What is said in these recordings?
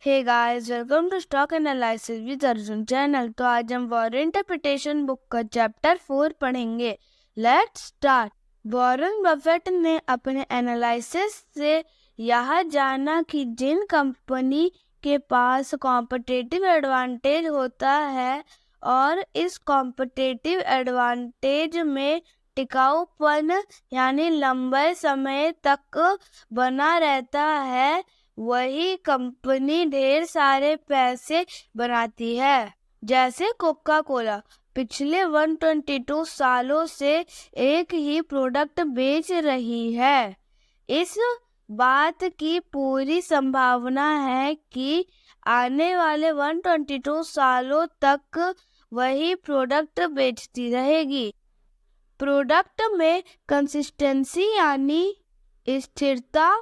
Hey guys, welcome to stock analysis with Arjun channel. तो आज हम वॉरेन इंटरप्रिटेशन बुक का चैप्टर 4 पढ़ेंगे। Let's start. वॉरेन बफेट ने अपने एनालिसिस से यह जाना कि जिन कंपनी के पास कॉम्पिटिटिव एडवांटेज होता है और इस कॉम्पिटिटिव एडवांटेज में टिकाऊपन यानी लंबे समय तक बना रहता है, वही कंपनी ढेर सारे पैसे बनाती है। जैसे कोका कोला पिछले 122 सालों से एक ही प्रोडक्ट बेच रही है। इस बात की पूरी संभावना है कि आने वाले 122 सालों तक वही प्रोडक्ट बेचती रहेगी। प्रोडक्ट में कंसिस्टेंसी यानी स्थिरता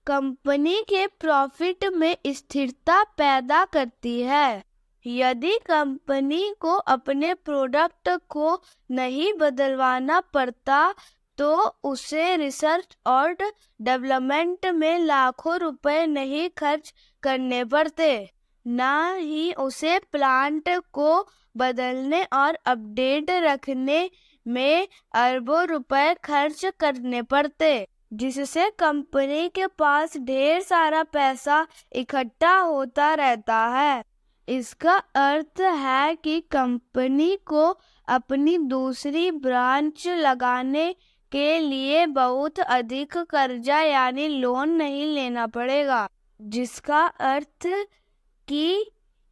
कंपनी के प्रॉफिट में स्थिरता पैदा करती है। यदि कंपनी को अपने प्रोडक्ट को नहीं बदलवाना पड़ता तो उसे रिसर्च और डेवलपमेंट में लाखों रुपए नहीं खर्च करने पड़ते, ना ही उसे प्लांट को बदलने और अपडेट रखने में अरबों रुपए खर्च करने पड़ते, जिससे कंपनी के पास ढेर सारा पैसा इकट्ठा होता रहता है। इसका अर्थ है कि कंपनी को अपनी दूसरी ब्रांच लगाने के लिए बहुत अधिक कर्जा यानी लोन नहीं लेना पड़ेगा, जिसका अर्थ कि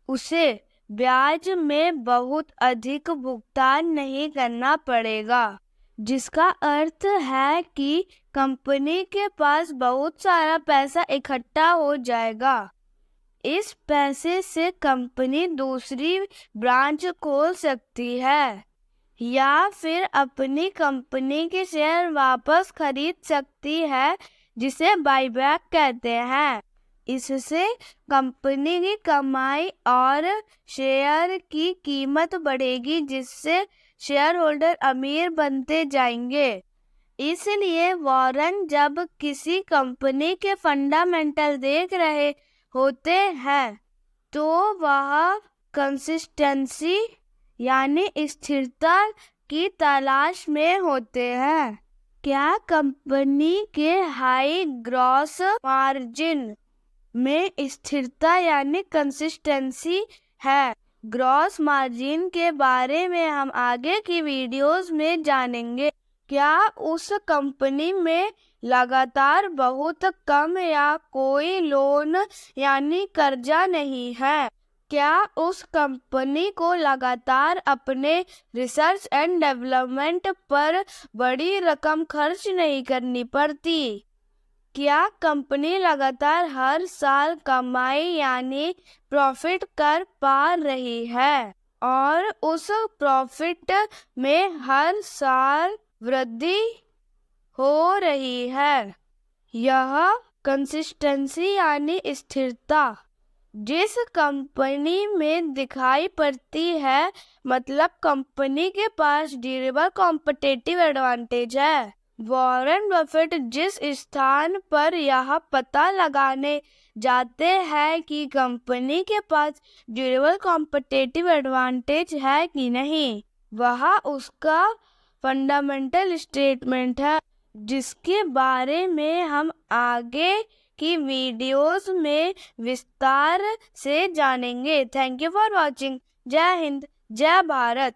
उसे ब्याज में बहुत अधिक भुगतान नहीं करना पड़ेगा, जिसका अर्थ है कि कंपनी के पास बहुत सारा पैसा इकट्ठा हो जाएगा। इस पैसे से कंपनी दूसरी ब्रांच खोल सकती है या फिर अपनी कंपनी के शेयर वापस खरीद सकती है, जिसे बाईबैक कहते हैं। इससे कंपनी की कमाई और शेयर की कीमत बढ़ेगी, जिससे शेयर होल्डर अमीर बनते जाएंगे। इसलिए वॉरेन जब किसी कंपनी के फंडामेंटल देख रहे होते हैं तो वह कंसिस्टेंसी यानी स्थिरता की तलाश में होते हैं। क्या कंपनी के हाई ग्रॉस मार्जिन में स्थिरता यानी कंसिस्टेंसी है? ग्रॉस मार्जिन के बारे में हम आगे की वीडियोस में जानेंगे। क्या उस कंपनी में लगातार बहुत कम या कोई लोन यानी कर्जा नहीं है? क्या उस कंपनी को लगातार अपने रिसर्च एंड डेवलपमेंट पर बड़ी रकम खर्च नहीं करनी पड़ती? क्या कंपनी लगातार हर साल कमाई यानी प्रॉफिट कर पा रही है और उस प्रॉफिट में हर साल वृद्धि हो रही है? यह कंसिस्टेंसी यानी स्थिरता जिस कंपनी में दिखाई पड़ती है, मतलब कंपनी के पास ड्यूरेबल कॉम्पिटिटिव एडवांटेज है। वॉरेन बफेट जिस स्थान पर यह पता लगाने जाते हैं कि कंपनी के पास ड्यूरेबल कॉम्पिटिटिव एडवांटेज है कि नहीं, वह उसका फंडामेंटल स्टेटमेंट है, जिसके बारे में हम आगे की वीडियोस में विस्तार से जानेंगे। Thank you for watching. जय हिंद, जय भारत।